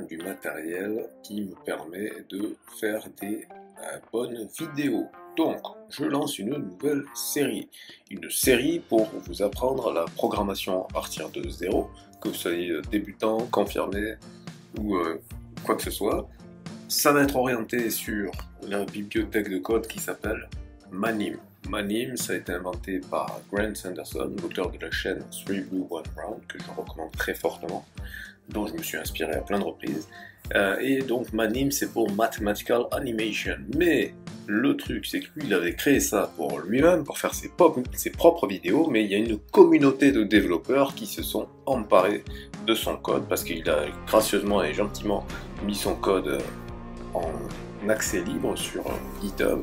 du matériel qui me permet de faire des bonnes vidéos. Donc, je lance une nouvelle série. Une série pour vous apprendre la programmation à partir de zéro, que vous soyez débutant, confirmé ou quoi que ce soit. Ça va être orienté sur la bibliothèque de code qui s'appelle Manim. Manim, ça a été inventé par Grant Sanderson, l'auteur de la chaîne 3 Blue 1 Brown, que je recommande très fortement, dont je me suis inspiré à plein de reprises. Et donc Manim, c'est pour Mathematical Animation. Mais le truc, c'est que lui, il avait créé ça pour lui-même, pour faire ses propres vidéos, mais il y a une communauté de développeurs qui se sont emparés de son code, parce qu'il a gracieusement et gentiment mis son code en accès libre sur GitHub.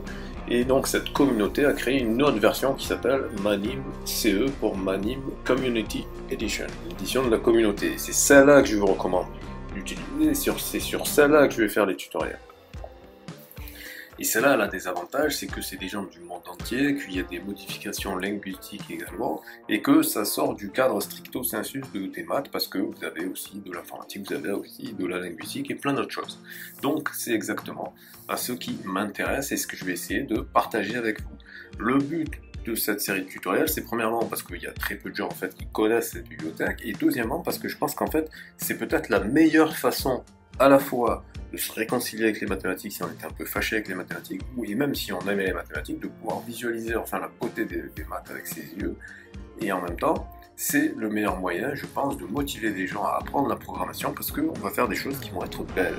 Et donc cette communauté a créé une autre version qui s'appelle Manim CE pour Manim Community Edition, l'édition de la communauté. C'est celle-là que je vous recommande d'utiliser, c'est sur celle-là que je vais faire les tutoriels. Et celle-là, elle a des avantages, c'est que c'est des gens du monde entier, qu'il y a des modifications linguistiques également, et que ça sort du cadre stricto sensu des maths, parce que vous avez aussi de l'informatique, vous avez aussi de la linguistique et plein d'autres choses. Donc c'est exactement ce qui m'intéresse et ce que je vais essayer de partager avec vous. Le but de cette série de tutoriels, c'est premièrement parce qu'il y a très peu de gens en fait qui connaissent cette bibliothèque, et deuxièmement parce que je pense qu'en fait c'est peut-être la meilleure façon à la fois de se réconcilier avec les mathématiques si on était un peu fâché avec les mathématiques, et même si on aimait les mathématiques, de pouvoir visualiser enfin la beauté des maths avec ses yeux, et en même temps, c'est le meilleur moyen, je pense, de motiver les gens à apprendre la programmation, parce qu'on va faire des choses qui vont être belles.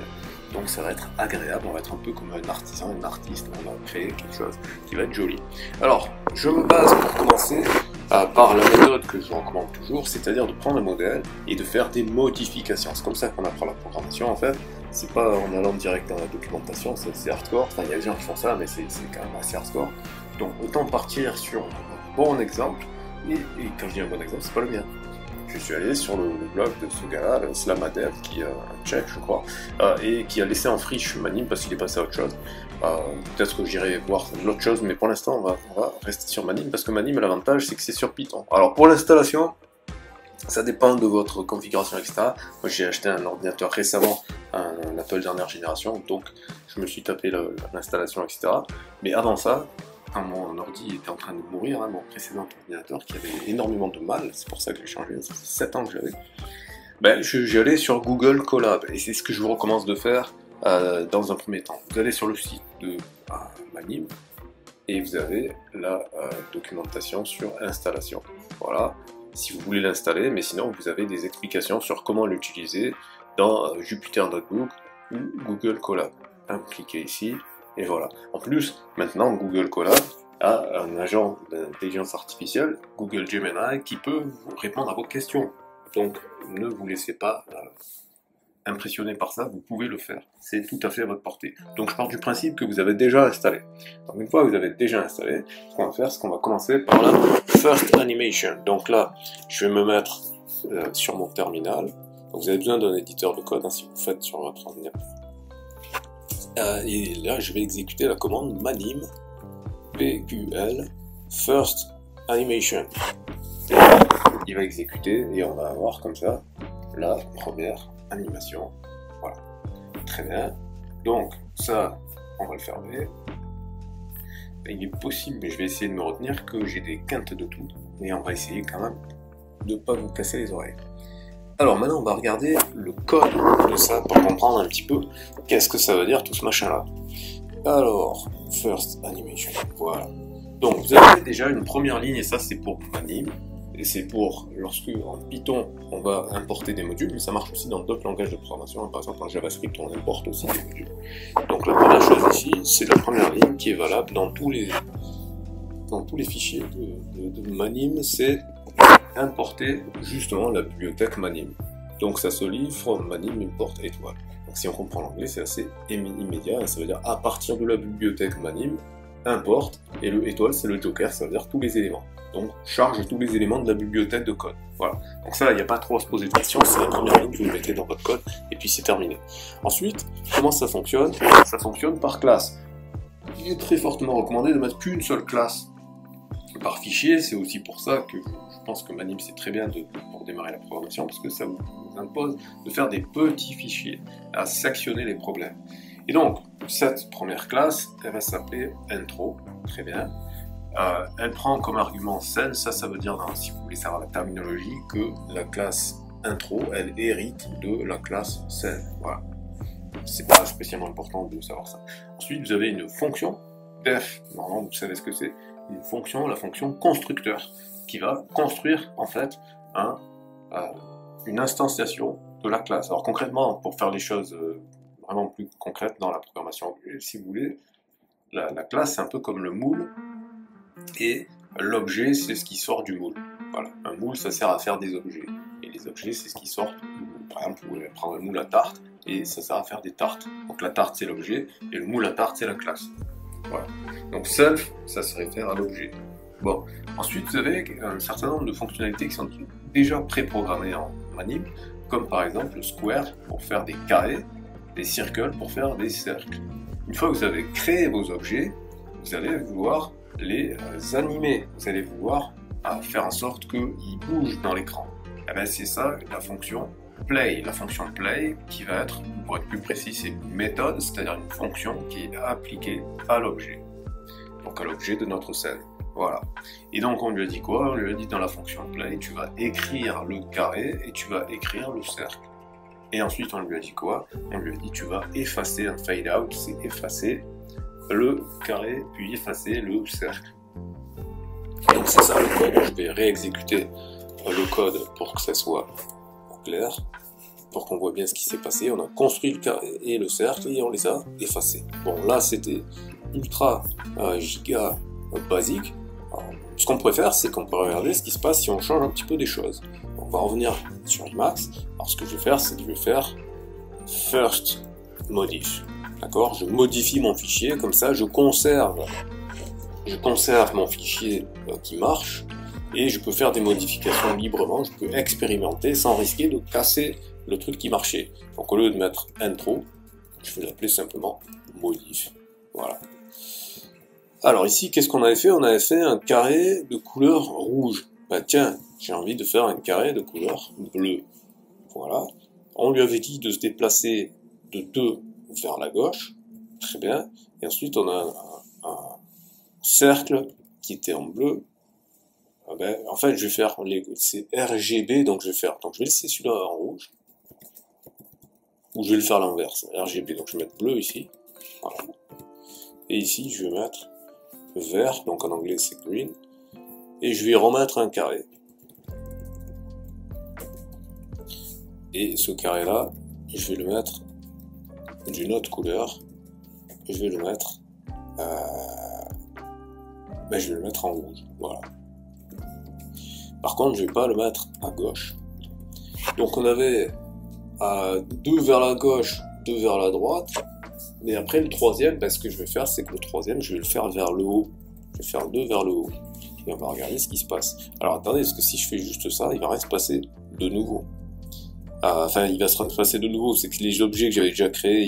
Donc ça va être agréable, on va être un peu comme un artisan, un artiste, on va créer quelque chose qui va être joli. Alors, je me base pour commencer par la méthode que je recommande toujours, c'est-à-dire de prendre un modèle et de faire des modifications. C'est comme ça qu'on apprend la programmation en fait. C'est pas en allant direct dans la documentation, c'est hardcore. Enfin, il y a des gens qui font ça, mais c'est quand même assez hardcore. Donc autant partir sur un bon exemple, et quand je dis un bon exemple, c'est pas le mien. Je suis allé sur le blog de ce gars-là, Slamadev, qui est un tchèque, je crois, et qui a laissé en friche Manim parce qu'il est passé à autre chose. Peut-être que j'irai voir l'autre chose, mais pour l'instant, on va rester sur Manim, parce que Manim, l'avantage, c'est que c'est sur Python. Alors, pour l'installation, ça dépend de votre configuration, etc. Moi, j'ai acheté un ordinateur récemment, un Apple dernière génération, donc je me suis tapé l'installation, etc. Mais avant ça, quand mon ordi était en train de mourir, mon précédent ordinateur qui avait énormément de mal, c'est pour ça que j'ai changé, ça fait 7 ans que je l'avais, j'allais sur Google Colab, et c'est ce que je vous recommande de faire dans un premier temps. Vous allez sur le site de Manim, et vous avez la documentation sur installation. Voilà, si vous voulez l'installer, mais sinon vous avez des explications sur comment l'utiliser dans Jupyter Notebook ou Google Colab. Cliquez ici, et voilà. En plus, maintenant, Google Colab a un agent d'intelligence artificielle, Google Gemini, qui peut vous répondre à vos questions. Donc, ne vous laissez pas impressionner par ça, vous pouvez le faire. C'est tout à fait à votre portée. Donc, je pars du principe que vous avez déjà installé. Donc, une fois que vous avez déjà installé, ce qu'on va faire, c'est qu'on va commencer par la First Animation. Donc là, je vais me mettre sur mon terminal. Donc, vous avez besoin d'un éditeur de code, si vous le faites sur votre ordinateur. Et là, je vais exécuter la commande Manim PQL First Animation. Il va exécuter et on va avoir comme ça la première animation. Voilà. Très bien. Donc, ça, on va le fermer. Il est possible, mais je vais essayer de me retenir, que j'ai des quintes de tout. Mais on va essayer quand même de ne pas vous casser les oreilles. Alors maintenant on va regarder le code de ça pour comprendre un petit peu qu'est-ce que ça veut dire tout ce machin là. Alors, First Animation, voilà. Donc vous avez déjà une première ligne, et ça c'est pour Manim, et c'est pour lorsque en Python on va importer des modules, mais ça marche aussi dans d'autres langages de programmation, par exemple en JavaScript on importe aussi des modules. Donc la première chose ici, c'est la première ligne qui est valable dans tous les fichiers de Manim, c'est importer justement la bibliothèque Manim. Donc ça se lit from Manim import étoile. Donc si on comprend l'anglais, c'est assez immédiat, ça veut dire à partir de la bibliothèque Manim, importe, et le étoile c'est le joker, ça veut dire tous les éléments. Donc charge tous les éléments de la bibliothèque de code. Voilà. Donc ça, il n'y a pas trop à se poser de questions, c'est la première ligne que vous mettez dans votre code, et puis c'est terminé. Ensuite, comment ça fonctionne? Ça fonctionne par classe. Il est très fortement recommandé de mettre qu'une seule classe par fichier. C'est aussi pour ça que je pense que Manip c'est très bien pour démarrer la programmation, parce que ça vous impose de faire des petits fichiers, à sectionner les problèmes. Et donc, cette première classe, elle va s'appeler intro, très bien. Elle prend comme argument scène, ça veut dire, si vous voulez savoir la terminologie, que la classe intro, elle hérite de la classe scène. Voilà. C'est pas spécialement important de savoir ça. Ensuite, vous avez une fonction, def, normalement vous savez ce que c'est, une fonction, la fonction constructeur, qui va construire en fait une instanciation de la classe. Alors concrètement, pour faire les choses vraiment plus concrètes dans la programmation, si vous voulez, la classe c'est un peu comme le moule, et l'objet c'est ce qui sort du moule. Voilà. Un moule ça sert à faire des objets, et les objets c'est ce qui sort du moule. Par exemple, vous pouvez prendre un moule à tarte, et ça sert à faire des tartes. Donc la tarte c'est l'objet, et le moule à tarte c'est la classe. Voilà. Donc self, ça se réfère à l'objet. Bon, ensuite vous avez un certain nombre de fonctionnalités qui sont déjà préprogrammées en Manip, comme par exemple le square pour faire des carrés, des circles pour faire des cercles. Une fois que vous avez créé vos objets, vous allez vouloir les animer, vous allez vouloir faire en sorte qu'ils bougent dans l'écran. Et bien c'est ça la fonction play. La fonction play qui va être, pour être plus précis, c'est une méthode, c'est-à-dire une fonction qui est appliquée à l'objet. Donc à l'objet de notre scène. Voilà. Et donc on lui a dit quoi? On lui a dit dans la fonction play, tu vas écrire le carré et tu vas écrire le cercle. Et ensuite on lui a dit quoi? On lui a dit tu vas effacer un fade out, c'est effacer le carré puis effacer le cercle. Donc c'est ça le code. Je vais réexécuter le code pour que ça soit clair, pour qu'on voit bien ce qui s'est passé. On a construit le carré et le cercle et on les a effacés. Bon là c'était ultra giga basique. Alors, ce qu'on pourrait faire, c'est qu'on peut regarder ce qui se passe si on change un petit peu des choses. On va revenir sur Emacs. Alors ce que je vais faire, c'est que je vais faire first modif. D'accord? Je modifie mon fichier, comme ça je conserve mon fichier qui marche, et je peux faire des modifications librement, je peux expérimenter sans risquer de casser le truc qui marchait. Donc au lieu de mettre intro, je vais l'appeler simplement modif. Voilà. Alors ici, qu'est-ce qu'on avait fait? On avait fait un carré de couleur rouge. Bah tiens, j'ai envie de faire un carré de couleur bleue. Voilà. On lui avait dit de se déplacer de 2 vers la gauche. Très bien. Et ensuite, on a un cercle qui était en bleu. Ah ben, en fait, je vais faire c'est RGB, donc je vais laisser celui-là en rouge. Ou je vais le faire à l'inverse. RGB, donc je vais mettre bleu ici. Voilà. Et ici, je vais mettre vert, donc en anglais c'est green, et je vais remettre un carré. Et ce carré là, je vais le mettre d'une autre couleur, je vais le mettre en rouge, voilà. Par contre, je vais pas le mettre à gauche. Donc on avait 2 vers la gauche, 2 vers la droite. Mais après le troisième, ce que je vais faire, c'est que le troisième, je vais le faire vers le haut. Je vais faire 2 vers le haut. Et on va regarder ce qui se passe. Alors attendez, parce que si je fais juste ça, il va rien se passer de nouveau. Enfin, il va se passer de nouveau, c'est que les objets que j'avais déjà créés,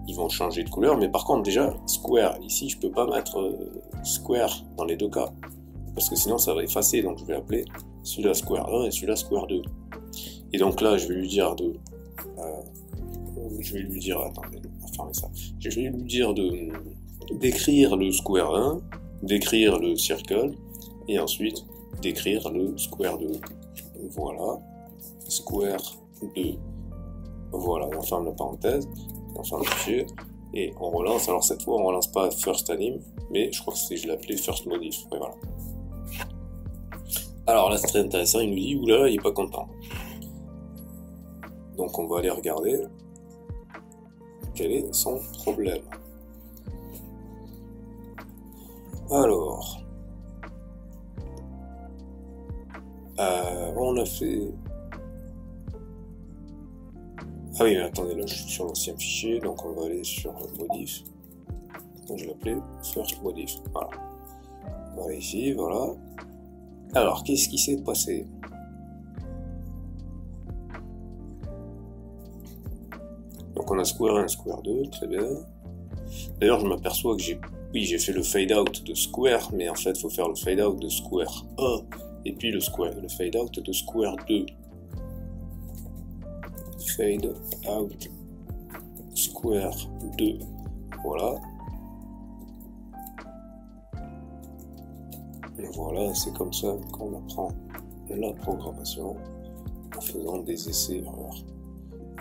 ils vont changer de couleur. Mais par contre, déjà, square, ici, je peux pas mettre square dans les deux cas. Parce que sinon, ça va effacer. Donc je vais appeler celui-là square 1 et celui-là square 2. Et donc là, je vais lui dire attendez, on va fermer ça. Je vais lui dire d'écrire le square 1, d'écrire le circle, et ensuite d'écrire le square 2. Voilà. Square 2. Voilà, on ferme la parenthèse, on ferme le fichier, et on relance. Alors cette fois, on relance pas first anim, mais je crois que je l'ai appelé first modif. Et voilà. Alors là, c'est très intéressant, il nous dit, oula, il est pas content. Donc on va aller regarder quel est son problème. Alors, on a fait... Ah oui, mais attendez, là je suis sur l'ancien fichier, donc on va aller sur modif. Donc je l'appelais first modif. Voilà. On va aller ici, voilà. Alors, qu'est-ce qui s'est passé? Donc on a square 1, square 2, très bien. D'ailleurs, je m'aperçois que j'ai Oui, j'ai fait le fade out de square, mais en fait, il faut faire le fade out de square 1 et puis le fade out de square 2. Fade out square 2. Voilà. Et voilà, c'est comme ça qu'on apprend la programmation en faisant des essais-erreurs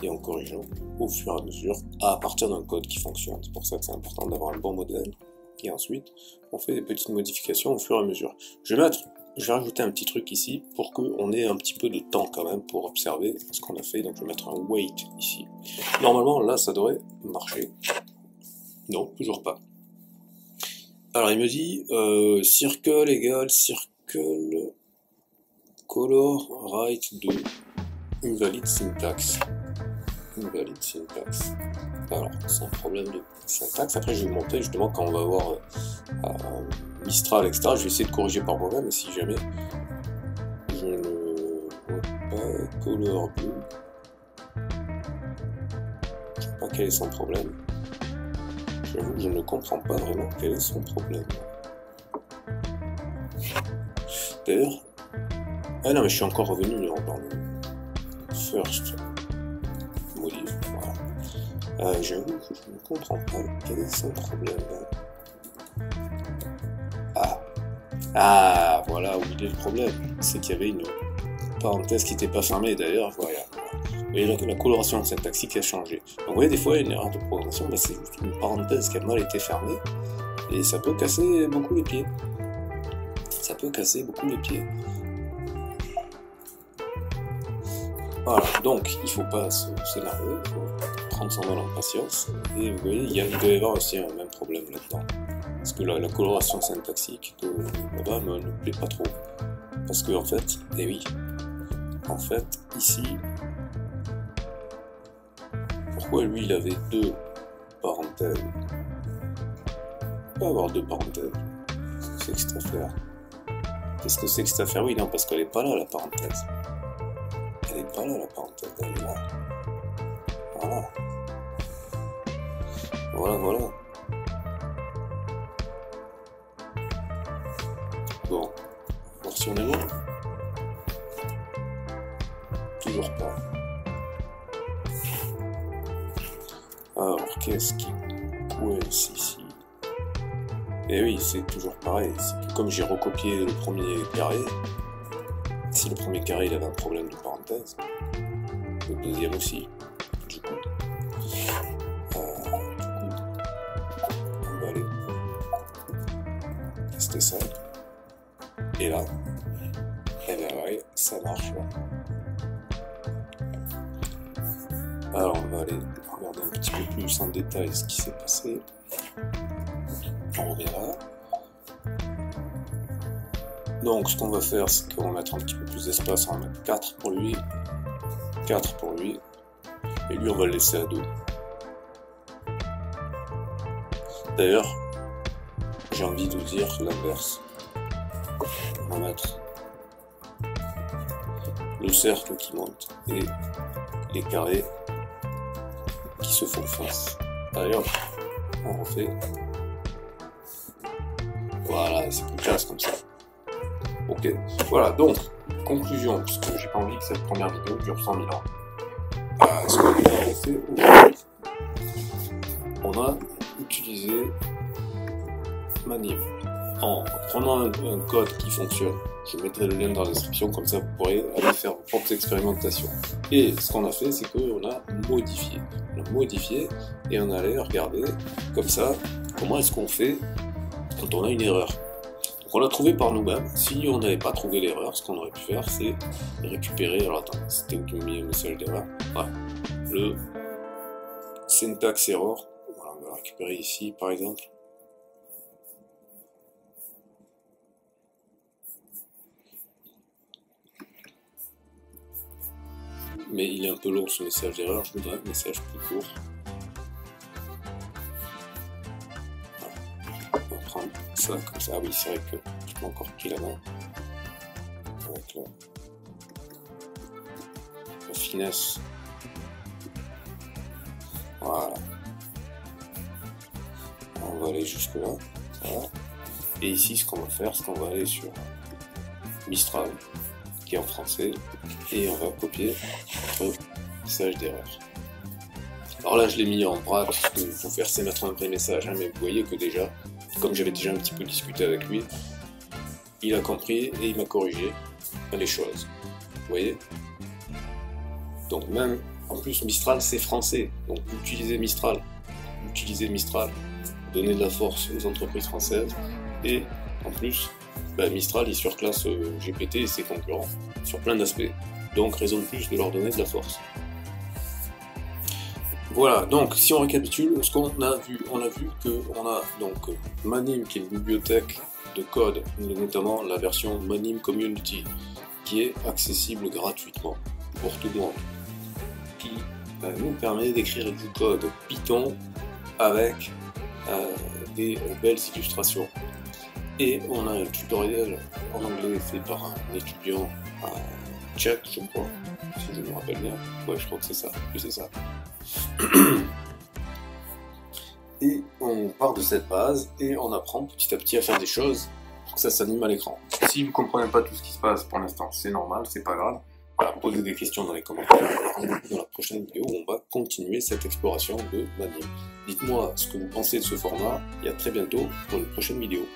et en corrigeant au fur et à mesure à partir d'un code qui fonctionne. C'est pour ça que c'est important d'avoir un bon modèle. Et ensuite, on fait des petites modifications au fur et à mesure. Je vais rajouter un petit truc ici pour qu'on ait un petit peu de temps quand même pour observer ce qu'on a fait. Donc je vais mettre un wait ici. Normalement, là, ça devrait marcher. Non, toujours pas. Alors il me dit circle égale circle color right 2 invalide syntaxe. Invalide syntaxe. Alors c'est un problème de syntaxe. Après je vais vous montrer justement quand on va voir Mistral etc. Je vais essayer de corriger par moi-même et si jamais je ne vois pas color blue, je ne sais pas quel est son problème. J'avoue que je ne comprends pas vraiment quel est son problème. D'ailleurs, ah non mais je suis encore revenu dans le first modif. Voilà. J'avoue que je ne comprends pas quel est son problème. Ah, voilà où il est le problème. C'est qu'il y avait une parenthèse qui n'était pas fermée. D'ailleurs, voilà. Et la coloration syntaxique a changé. Donc vous voyez, des fois, une erreur de programmation, bah, c'est juste une parenthèse qui a mal été fermée, et ça peut casser beaucoup les pieds. Ça peut casser beaucoup les pieds. Voilà, donc il ne faut pas s'énerver, il faut prendre son mal en patience, et vous voyez, il doit y avoir aussi un même problème là-dedans. Parce que la coloration syntaxique de là-bas ne plaît pas trop. Parce que en fait, eh oui, en fait, ici, pourquoi lui il avait deux parenthèses? Il peut avoir deux parenthèses. Qu'est-ce que c'est que cette affaire? Qu'est-ce que c'est que cette affaire? Oui, non, parce qu'elle n'est pas là la parenthèse. Elle n'est pas là la parenthèse, elle est là. Voilà. Voilà, voilà. Bon, voir si on est bon. Toujours pas. Alors, qu'est-ce qui coince ici? Eh oui, c'est toujours pareil. Comme j'ai recopié le premier carré, si le premier carré il avait un problème de parenthèse, le deuxième aussi. Du coup, on va aller tester ça. Et là, eh bien ouais, ça marche là. Alors on va aller regarder un petit peu plus en détail ce qui s'est passé. On revient là. Donc ce qu'on va faire, c'est qu'on va mettre un petit peu plus d'espace, on va mettre 4 pour lui, 4 pour lui, et lui on va le laisser à 2. D'ailleurs, j'ai envie de dire l'inverse. On va mettre le cercle qui monte et les carrés qui se font face. Allez hop, on refait. Voilà, c'est plus classe comme ça. Ok, voilà, donc, conclusion, parce que j'ai pas envie que cette première vidéo dure 100 000 ans. Ce qu'on a fait aujourd'hui, on a utilisé Manib. En prenant un code qui fonctionne, je mettrai le lien dans la description, comme ça vous pourrez aller faire vos propres expérimentations. Et ce qu'on a fait, c'est qu'on a modifié. On a modifié et on allait regarder, comme ça, comment est-ce qu'on fait quand on a une erreur. Donc on l'a trouvé par nous-mêmes. Si on n'avait pas trouvé l'erreur, ce qu'on aurait pu faire, c'est récupérer, alors attends, c'était où qui m'a mis un message d'erreur, ouais, le syntax error, voilà, on va le récupérer ici par exemple. Mais il est un peu long ce message d'erreur, je voudrais un message plus court. Voilà. On va prendre ça comme ça. Ah oui, c'est vrai que je m'ai encore pris la main. Avec la finesse. Voilà. On va aller jusque là. Voilà. Et ici, ce qu'on va faire, c'est qu'on va aller sur Mistral, qui est en français, et on va copier notre message d'erreur. Alors là, je l'ai mis en braque, parce qu'il faut faire c'est mettre un vrai message, hein, mais vous voyez que déjà, comme j'avais déjà un petit peu discuté avec lui, il a compris et il m'a corrigé les choses. Vous voyez? Donc même, en plus, Mistral, c'est français, donc utilisez Mistral, donnez de la force aux entreprises françaises, et en plus, Mistral, il surclasse GPT et ses concurrents sur plein d'aspects. Donc, raison de plus de leur donner de la force. Voilà, donc si on récapitule ce qu'on a vu, on a vu qu'on a donc Manim qui est une bibliothèque de code, notamment la version Manim Community, qui est accessible gratuitement pour tout le monde, qui nous permet d'écrire du code Python avec des belles illustrations. Et on a un tutoriel en anglais fait par un étudiant tchèque, je crois, si je me rappelle bien. Ouais, je crois que c'est ça, Et on part de cette base et on apprend petit à petit à faire des choses pour que ça s'anime à l'écran. Si vous ne comprenez pas tout ce qui se passe pour l'instant, c'est normal, c'est pas grave. Voilà, posez des questions dans les commentaires. Dans la prochaine vidéo, on va continuer cette exploration de Manim. Dites-moi ce que vous pensez de ce format et à très bientôt pour une prochaine vidéo.